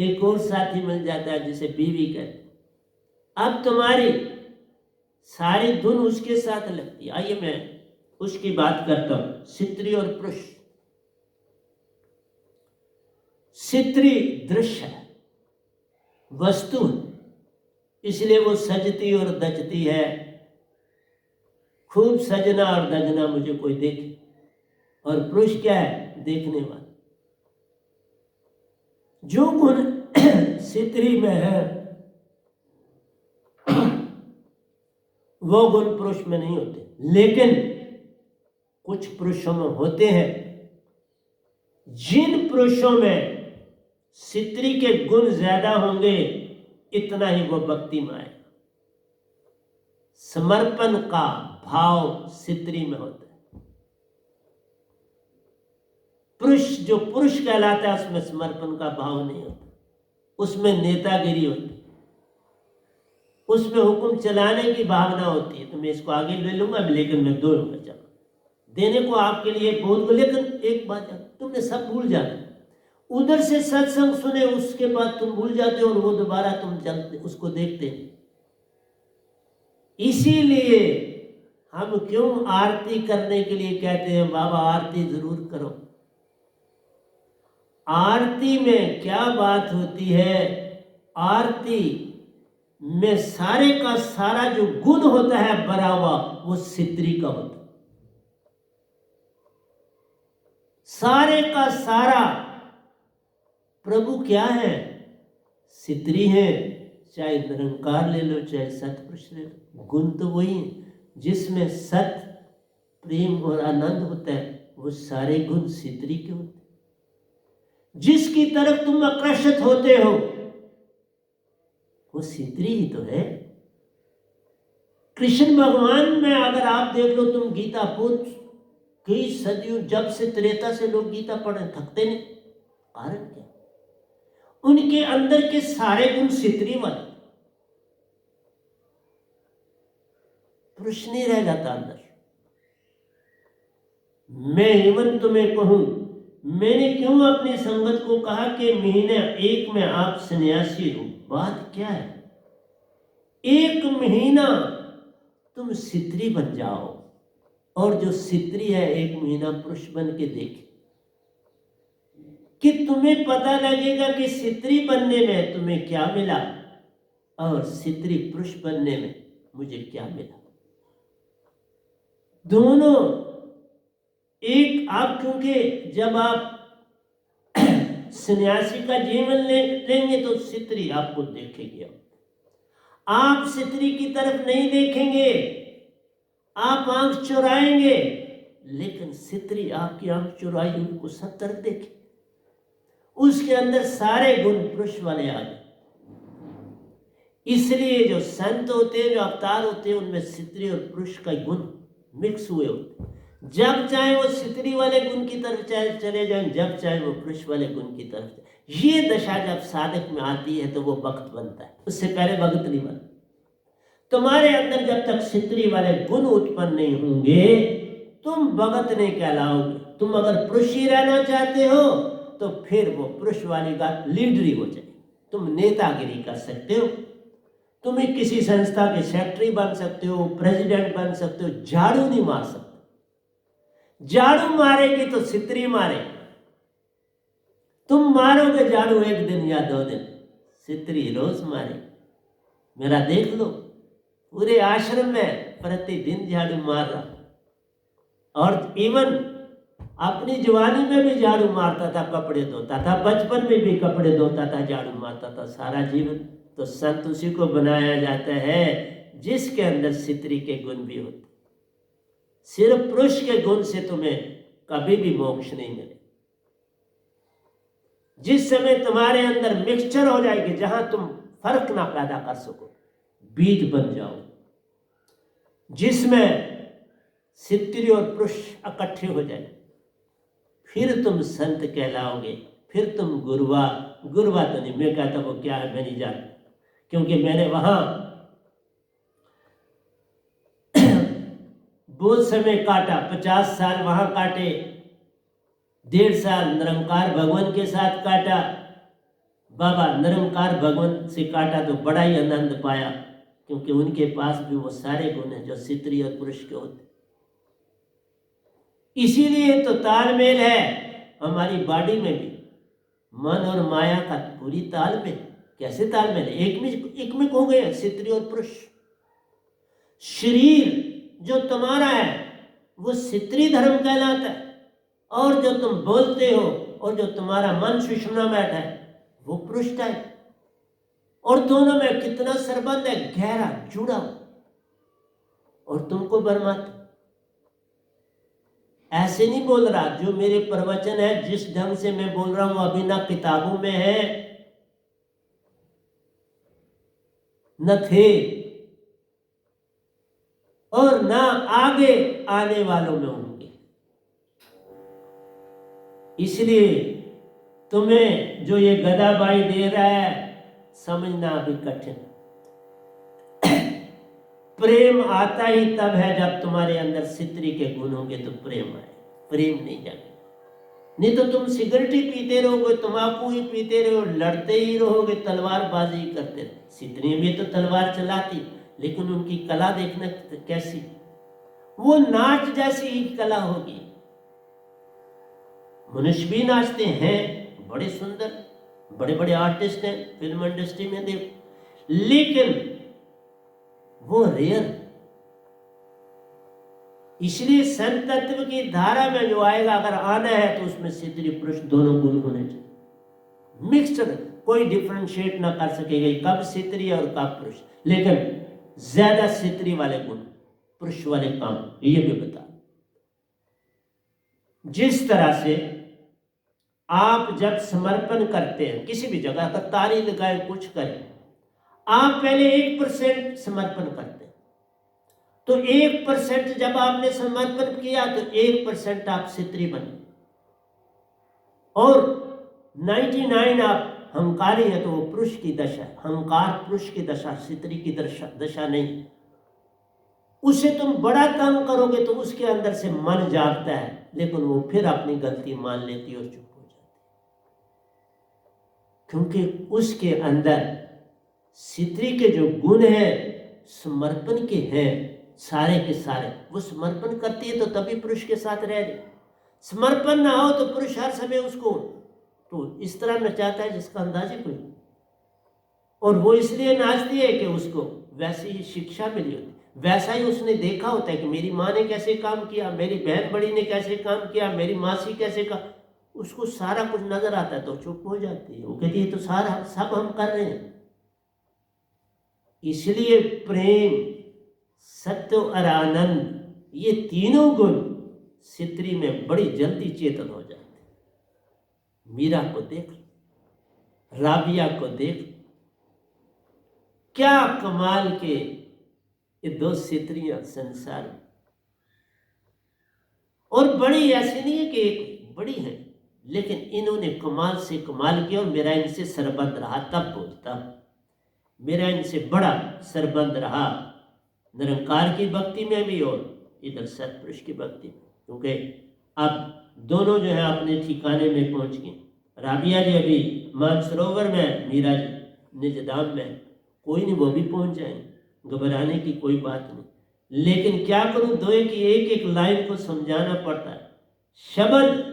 एक और साथी मिल जाता है जिसे बीवी कहते हैं। अब तुम्हारी सारी धुन उसके साथ लगती है। आइए मैं उसकी बात करता हूं, स्त्री और पुरुष। स्त्री दृश्य है, वस्तु है, इसलिए वो सजती और दजती है। खूब सजना और दजना मुझे कोई देखे। और पुरुष क्या है? देखने वाला। जो गुण स्त्री में है वो गुण पुरुष में नहीं होते, लेकिन कुछ पुरुषों में होते हैं। जिन पुरुषों में स्त्री के गुण ज्यादा होंगे इतना ही वो भक्ति में आएगा। समर्पण का भाव स्त्री में होता है। पुरुष जो पुरुष कहलाता है उसमें समर्पण का भाव नहीं होता, उसमें नेतागिरी होती है, उसमें हुक्म चलाने की भावना होती है। तो मैं इसको आगे ले लूंगा लेकिन मैं दूंगा, चलो देने को आपके लिए बहुत। लेकिन एक बात है, तुमने सब भूल जाते, उधर से सत्संग सुने उसके बाद तुम भूल जाते हो और वो दोबारा तुम चलते उसको देखते नहीं। इसीलिए हम क्यों आरती करने के लिए कहते हैं बाबा आरती जरूर करो। आरती में क्या बात होती है? आरती में सारे का सारा जो गुण होता है भरा हुआ वो स्त्री का होता है। सारे का सारा प्रभु क्या है? स्त्री है। चाहे निरंकार ले लो चाहे सतपुरुष ले लो, गुण तो वही है। जिसमें सत प्रेम और आनंद होता है वो सारे गुण स्त्री के होते हैं। जिसकी तरफ तुम आकर्षित होते हो वो स्त्री ही तो है। कृष्ण भगवान में अगर आप देख लो, तुम गीता पूछ कई सदियों जब से त्रेता से लोग गीता पढ़े थकते नहीं। कारण क्या? उनके अंदर के सारे गुण स्त्री वाले, पुरुष नहीं रह जाता अंदर। मैं एवं तुम्हें कहूं, मैंने क्यों अपनी संगत को कहा कि महीने एक में आप सन्यासी हो। बात क्या है? एक महीना तुम स्त्री बन जाओ और जो स्त्री है एक महीना पुरुष बन के देखे, कि तुम्हें पता लगेगा कि स्त्री बनने में तुम्हें क्या मिला और स्त्री पुरुष बनने में मुझे क्या मिला। दोनों एक। आप क्योंकि जब आप सन्यासी का जीवन लेंगे तो स्त्री आपको देखेगी। आप स्त्री की तरफ नहीं देखेंगे, आप आंख चुराएंगे, लेकिन स्त्री आपकी आंख चुराई उनको सतर्क देखे। उसके अंदर सारे गुण पुरुष वाले आ गए। इसलिए जो संत होते हैं, जो अवतार होते हैं, उनमें स्त्री और पुरुष का गुण मिक्स हुए होते हैं। जब चाहे वो स्त्री वाले गुण की तरफ चले जाएं, जब चाहे वो पुरुष वाले गुण की तरफ। ये दशा जब साधक में आती है तो वो भक्त बनता है, उससे पहले भक्त नहीं बनता। तुम्हारे अंदर जब तक स्त्री वाले गुण उत्पन्न नहीं होंगे तुम भगत नहीं कहलाओगे। तुम अगर पुरुष ही रहना चाहते हो तो फिर वो पुरुष वाली बात लीडरी हो जाएगी। तुम नेतागिरी कर सकते हो, तुम किसी संस्था के सेक्रेटरी बन सकते हो, प्रेसिडेंट बन सकते हो, झाड़ू नहीं मार सकते। झाड़ू मारेगी तो स्त्री मारेगी। तुम मारोगे झाड़ू एक दिन या 2 दिन, स्त्री रोज मारेगी। मेरा देख लो, पूरे आश्रम में प्रतिदिन झाड़ू मार रहा, और इवन अपनी जवानी में भी झाड़ू मारता था, कपड़े धोता था, बचपन में भी कपड़े धोता था, झाड़ू मारता था सारा जीवन। तो संत उसी को बनाया जाता है जिसके अंदर स्त्री के गुण भी होते। सिर्फ पुरुष के गुण से तुम्हें कभी भी मोक्ष नहीं मिले। जिस समय तुम्हारे अंदर मिक्सचर हो जाएगी, जहां तुम फर्क ना पैदा कर सको, बीज बन जाओ जिसमें स्त्री और पुरुष इकट्ठे हो जाए, फिर तुम संत कहलाओगे। फिर तुम गुरुवा तो नहीं, मैं कहता वो क्या है मैं नहीं जानता, क्योंकि मैंने वहां बहुत समय काटा। 50 साल वहां काटे, 1.5 साल निरंकार भगवान के साथ काटा, बाबा निरंकार भगवान से काटा तो बड़ा ही आनंद पाया, क्योंकि उनके पास भी वो सारे गुण हैं जो स्त्री और पुरुष के होते। इसीलिए तो तालमेल है हमारी बॉडी में भी, मन और माया का पूरी तालमेल। कैसे तालमेल है? एक में हो गए स्त्री और पुरुष। शरीर जो तुम्हारा है वो स्त्री धर्म कहलाता है, और जो तुम बोलते हो और जो तुम्हारा मन सुषुम्ना में बैठा है वो पुरुष टाइप। और दोनों में कितना संबंध है, गहरा जुड़ा। और तुमको बरमाते ऐसे नहीं बोल रहा, जो मेरे प्रवचन है जिस ढंग से मैं बोल रहा हूं अभी ना किताबों में है न थे और ना आगे आने वालों में होंगे। इसलिए तुम्हें जो ये गदाबाई दे रहा है समझना अभी कठिन। प्रेम आता ही तब है जब तुम्हारे अंदर स्त्री के गुण होंगे तो प्रेम आए, प्रेम नहीं जाएगा। नहीं तो तुम सिगरेट ही पीते रहोगे, तंबाकू ही पीते रहोगे, लड़ते ही रहोगे, तलवारबाजी करते रहोगे। स्त्री भी तो तलवार चलाती, लेकिन उनकी कला देखना कैसी, वो नाच जैसी ही कला होगी। मनुष्य भी नाचते हैं, बड़े सुंदर बड़े बड़े आर्टिस्ट हैं फिल्म इंडस्ट्री में देख, लेकिन वो रेयर। इसलिए संत तत्व की धारा में जो आएगा, अगर आना है तो उसमें स्त्री पुरुष दोनों गुण होने चाहिए, मिक्सड। कोई डिफरेंशिएट ना कर सकेगा कब स्त्री और कब पुरुष, लेकिन ज्यादा स्त्री वाले गुण, पुरुष वाले काम, ये भी बता। जिस तरह से आप जब समर्पण करते हैं किसी भी जगह का, ताली लगाए कुछ करें, आप पहले 1% समर्पण करते हैं। तो 1% जब आपने समर्पण किया तो 1% आप स्त्री बने, और 99 आप हंकारी है तो वो पुरुष की दशा। हंकार पुरुष की दशा, स्त्री की दशा नहीं। उसे तुम बड़ा तंग करोगे तो उसके अंदर से मन जागता है, लेकिन वो फिर अपनी गलती मान लेती और चुप हो जाती, क्योंकि उसके अंदर स्त्री के जो गुण हैं समर्पण के हैं सारे के सारे। वो समर्पण करती है तो तभी पुरुष के साथ रह रही। समर्पण ना हो तो पुरुष हर समय उसको तो इस तरह नचाता है जिसका अंदाज ही कोई। और वो इसलिए नाचती है कि उसको वैसी ही शिक्षा मिली होती, वैसा ही उसने देखा होता है कि मेरी माँ ने कैसे काम किया, मेरी बहन बड़ी ने कैसे काम किया, मेरी मासी कैसे का, उसको सारा कुछ नजर आता है तो चुप हो जाती है। वो कहती है तो सारा सब हम कर रहे हैं। इसलिए प्रेम, सत्य और आनंद, ये तीनों गुण स्त्री में बड़ी जल्दी चेतन हो जाते हैं। मीरा को देख, राबिया को देख, क्या कमाल के ये दो स्त्रियां संसार में। और बड़ी ऐसी नहीं है कि एक बड़ी है, लेकिन इन्होंने कमाल से कमाल किया। और मेरा इनसे सरबंध रहा, तब बोलता मेरा इनसे बड़ा सरबंध रहा निरंकार की भक्ति में भी और इधर सतपुरुष की भक्ति में, क्योंकि अब दोनों जो है अपने ठिकाने में पहुंच गए। राबिया जी अभी मानसरोवर में, मीरा जी निजधाम में, कोई नहीं वो भी पहुंच जाएंगे, घबराने की कोई बात नहीं। लेकिन क्या करूं, दो की एक एक लाइन को समझाना पड़ता है। शब्द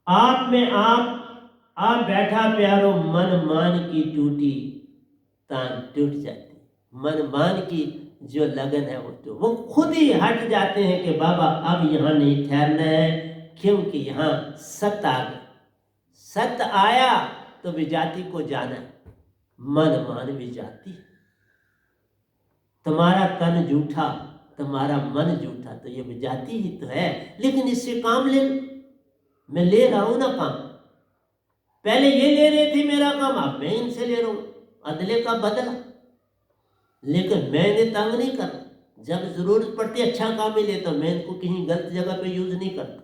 आप में आप बैठा प्यारो, मन मान की टूटी तान टूट जाती। मन मान की जो लगन है वो खुद ही हट जाते हैं कि बाबा अब यहाँ नहीं ठहरना है, क्योंकि यहाँ सत्य आ गया। सत्य आया तो विजाति को जाना है। मन मान विजाति, तुम्हारा तन झूठा, तुम्हारा मन झूठा, तो ये विजाति ही तो है। लेकिन इससे काम ले, मैं ले रहा हूं ना काम। पहले ये ले रहे थे मेरा काम, अब मैं इनसे ले रहा हूं, अदले का बदला। लेकिन मैं इन्हें तंग नहीं कर, जब जरूरत पड़ती है अच्छा काम ही लेता, मैं इनको कहीं गलत जगह पे यूज नहीं करता।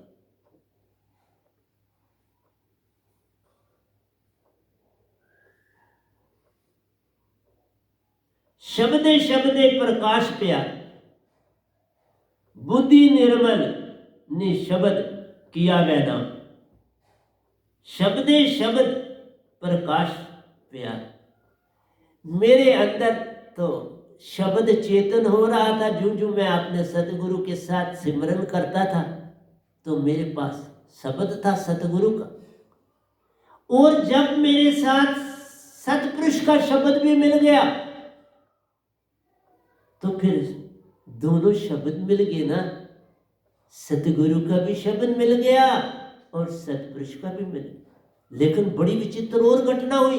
शब्दे शब्दे प्रकाश प्या, बुद्धि निर्मल ने शब्द किया वैना। शब्दे शब्द प्रकाश प्यार। मेरे अंदर तो शब्द चेतन हो रहा था। जो जो मैं अपने सतगुरु के साथ सिमरन करता था तो मेरे पास शब्द था सतगुरु का, और जब मेरे साथ सतपुरुष का शब्द भी मिल गया तो फिर दोनों शब्द मिल गए ना। सतगुरु का भी शब्द मिल गया और सतपुरुष का भी मिल गया। लेकिन बड़ी विचित्र और घटना हुई।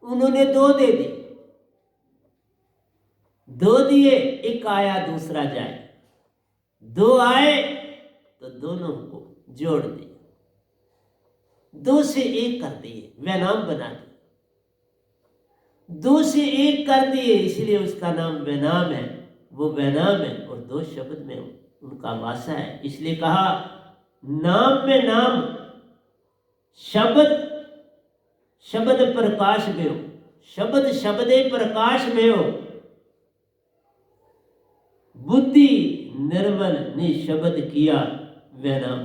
उन्होंने दो दे दी, दो दिए, एक आया दूसरा जाए। दो आए तो दोनों को जोड़ दिए, दो से एक कर दिए, वैनाम बना दिए। दो से एक कर दिए इसलिए उसका नाम वैनाम है। वो वैनाम है और दो शब्द में उनका वासा है। इसलिए कहा नाम में नाम, शब्द शब्द प्रकाश में हो, शब्द शब्दे प्रकाश में हो। बुद्धि निर्मल ने शब्द किया वैनाम।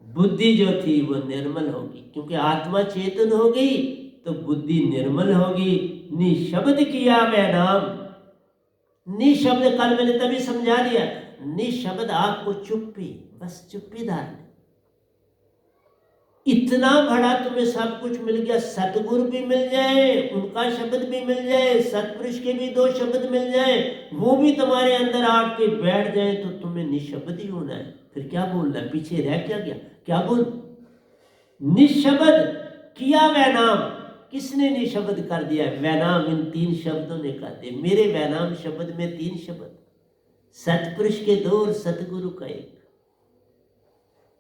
बुद्धि जो थी वो निर्मल होगी, क्योंकि आत्मा चेतन हो गई तो बुद्धि निर्मल होगी। निशब्द किया वैनाम। निशब्द कल मैंने तभी समझा दिया। निशब्द आपको चुप्पी, बस चुप्पी धारनी। इतना बड़ा तुम्हें सब कुछ मिल गया। सतगुरु भी मिल जाए, उनका शब्द भी मिल जाए, सतपुरुष के भी दो शब्द मिल जाए, वो भी तुम्हारे अंदर आके बैठ जाए तो तुम्हें निशब्द ही होना है। फिर क्या बोलना है? पीछे रह क्या गया? क्या बोल? निशब्द किया वैनाम। किसने निशब्द कर दिया? वैनाम इन तीन शब्दों ने कर दिया। मेरे वैनाम शब्द में तीन शब्द, सतपुरुष के दो और सतगुरु का एक।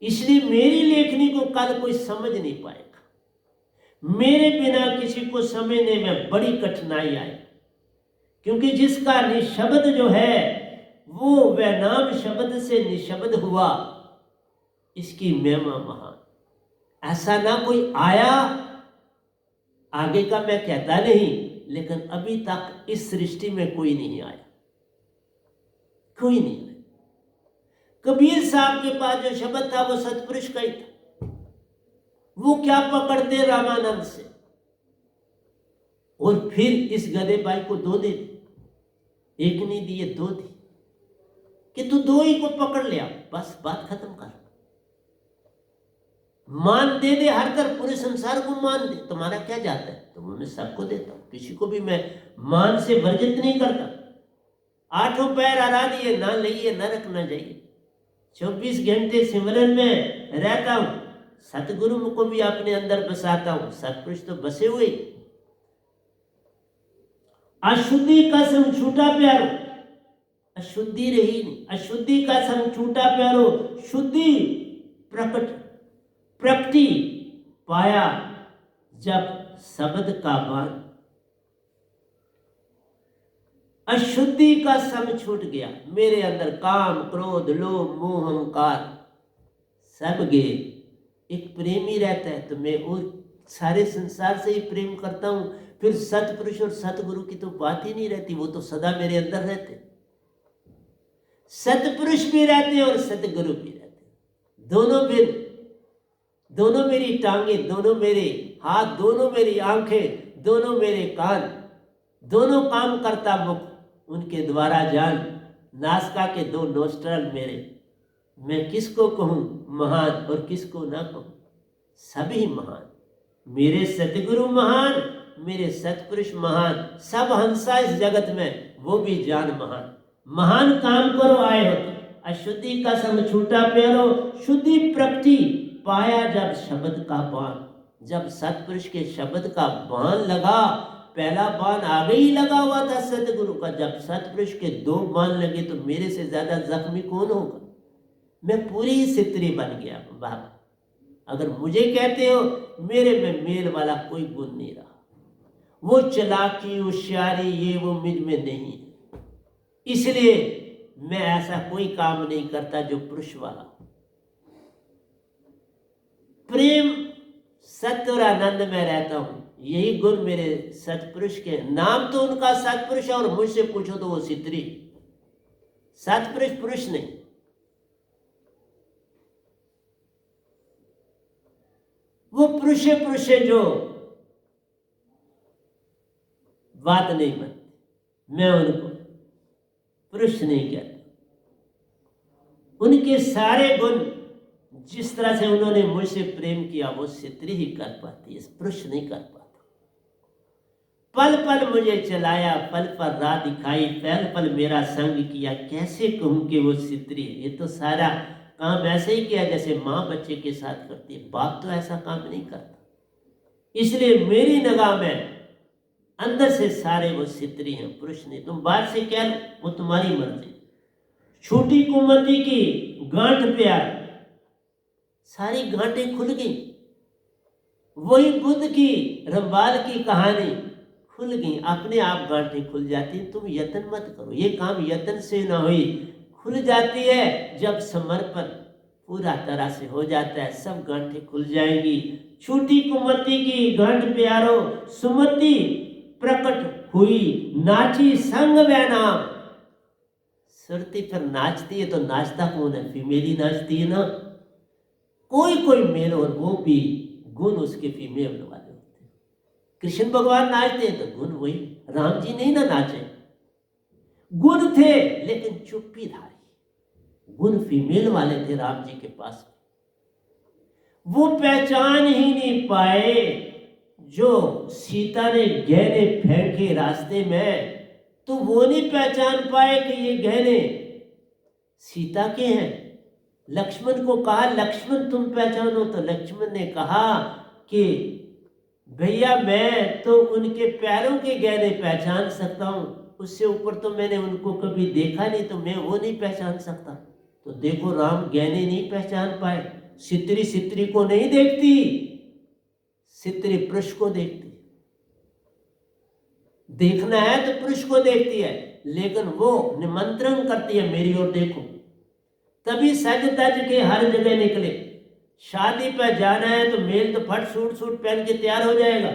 इसलिए मेरी लेखनी को कल कोई समझ नहीं पाएगा। मेरे बिना किसी को समझने में बड़ी कठिनाई आए, क्योंकि जिसका निशब्द जो है वो वैनाम शब्द से निशब्द हुआ, इसकी महिमा महान। ऐसा ना कोई आया, आगे का मैं कहता नहीं, लेकिन अभी तक इस सृष्टि में कोई नहीं आया, कोई नहीं आया। कबीर साहब के पास जो शब्द था वो सतपुरुष का ही था। वो क्या पकड़ते रामानंद से, और फिर इस गधे भाई को दो दे दी, एक नहीं दिए दो दी, कि तू दो ही को पकड़ लिया, बस बात खत्म कर। मान दे दे हर तरफ, पूरे संसार को मान दे, तुम्हारा क्या जाता है? तो मैं सबको देता हूं, किसी को भी मैं मान से वर्जित नहीं करता। आठों पैर हरा दिए, ना लइए ना रखना चाहिए। 24 घंटे सिमरन में रहता हूं, सतगुरु को भी अपने अंदर बसाता हूं। सतपुरुष तो बसे हुए। अशुद्धि का संग छूटा प्यारो, अशुद्धि रही नहीं। अशुद्धि का संग छूटा प्यारो, शुद्धि प्रकटी पाया जब शब्द का बाण। अशुद्धि का सम छूट गया। मेरे अंदर काम, क्रोध, लोभ, मोह, अहंकार सब गए। एक प्रेम ही रहता है तो मैं और सारे संसार से ही प्रेम करता हूं। फिर सतपुरुष और सतगुरु की तो बात ही नहीं रहती, वो तो सदा मेरे अंदर रहते। सतपुरुष भी रहते और सतगुरु भी रहते। दोनों फिर, दोनों मेरी टांगे, दोनों मेरे हाथ, दोनों मेरी आंखें, दोनों मेरे कान, दोनों काम करता मुख, उनके द्वारा जान। नासिका के दो नोस्ट्रल मेरे। मैं किसको कहूं महान और किसको ना कहूं? सभी महान। मेरे सतगुरु महान, मेरे सतपुरुष महान, सब हंसा इस जगत में, वो भी जान महान। महान काम करो आए हो तो। अशुद्धि का संग छूटा प्यारो, शुद्धि प्रकटी पाया जब शब्द का बाण। जब सतपुरुष के शब्द का बाण लगा, पहला बाण आगे ही लगा हुआ था सतगुरु का। जब सतपुरुष के दो बाण लगे तो मेरे से ज्यादा जख्मी कौन होगा? मैं पूरी सितरी बन गया बाबा। अगर मुझे कहते हो, मेरे में मेल वाला कोई गुण नहीं रहा। वो चालाकी, होशियारी, ये वो मुझ में नहीं। इसलिए मैं ऐसा कोई काम नहीं करता जो पुरुष वाला। प्रेम, सत्य और आनंद में रहता हूं। यही गुण मेरे सतपुरुष के। नाम तो उनका सतपुरुष है, और मुझसे पूछो तो वो सितरी। सतपुरुष पुरुष नहीं। वो पुरुष जो बात नहीं मानते, मैं उनको पुरुष नहीं कहता। उनके सारे गुण जिस तरह से उन्होंने मुझसे प्रेम किया वो स्त्री ही कर पाती है, पुरुष नहीं कर पाता। पल पल मुझे चलाया, पल पल राह दिखाई, पल पल मेरा संग किया, कैसे कहूं कि वो स्त्री है। ये तो सारा काम ऐसे ही किया जैसे माँ बच्चे के साथ करती है, बाप तो ऐसा काम नहीं करता। इसलिए मेरी निगाह में अंदर से सारे वो स्त्री हैं, पुरुष नहीं। तुम बाहर से क्या लो, वो तुम्हारी मर्जी। छोटी कुमति की गांठ पे आ, सारी गांठें खुल गई। वही बुद्ध की रंबाल की कहानी खुल गई, अपने आप गांठें खुल जाती। तुम यत्न मत करो, ये काम यत्न से ना हुई, खुल जाती है जब समर्पण पूरा तरह से हो जाता है, सब गांठें खुल जाएंगी। छोटी कुमति की गांठ प्यारो, सुमति प्रकट हुई, नाची संग वह नाम। सुरती पर नाचती है तो नाचता कौन है? फीमेल ही नाचती है ना। कोई मेल, और वो भी गुण उसके फीमेल वाले होते हैं। कृष्ण भगवान नाचते हैं तो गुण वही, राम जी नहीं ना नाचे, गुण थे लेकिन चुप्पी धारी। गुण फीमेल वाले थे राम जी के पास। वो पहचान ही नहीं पाए जो सीता ने गहने फेंके रास्ते में, तो वो नहीं पहचान पाए कि ये गहने सीता के हैं। लक्ष्मण को कहा, लक्ष्मण तुम पहचानो, तो लक्ष्मण ने कहा कि भैया मैं तो उनके पैरों के गहने पहचान सकता हूं, उससे ऊपर तो मैंने उनको कभी देखा नहीं, तो मैं वो नहीं पहचान सकता। तो देखो राम गहने नहीं पहचान पाए। स्त्री को नहीं देखती, स्त्री पुरुष को देखती। देखना है तो पुरुष को देखती है, लेकिन वो निमंत्रण करती है मेरी ओर देखो। तभी सज तज के हर जगह निकले। शादी पर जाना है तो मेल तो फट सूट पहन के तैयार हो जाएगा।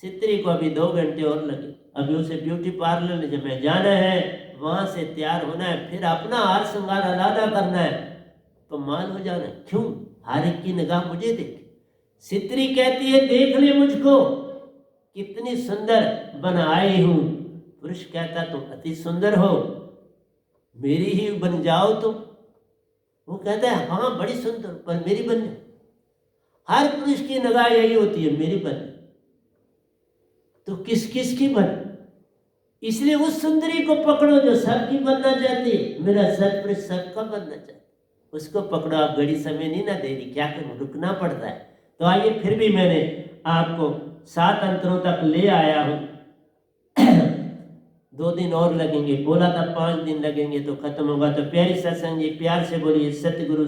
स्त्री को अभी 2 घंटे और लगे, अभी उसे ब्यूटी पार्लर में जाना है, वहां से तैयार होना है, फिर अपना हार श्रृंगार अलादा करना है, तो मान हो जाना है। क्यों? हर एक की निगाह मुझे देखे। स्त्री कहती है देख ले मुझको कितनी सुंदर बनाई हूं। पुरुष कहता तुम अति सुंदर हो, मेरी ही बन जाओ तुम। वो कहता है हाँ बड़ी सुंदर, पर मेरी बन जाओ। हर पुरुष की निगाह यही होती है, मेरी बन। तो किस किस की बन? इसलिए उस सुंदरी को पकड़ो जो सबकी बनना चाहती है। मेरा सत्पुरुष सबका बनना चाहता है, उसको पकड़ो। आप घड़ी समय नहीं ना दे रही, क्या करूं, रुकना पड़ता है। तो आइए, फिर भी मैंने आपको 7 अंतरों तक ले आया हूं। 2 दिन और लगेंगे, बोला था 5 दिन लगेंगे तो खत्म होगा। तो प्यारी सत्संग जी, प्यार से बोलिए सतगुरु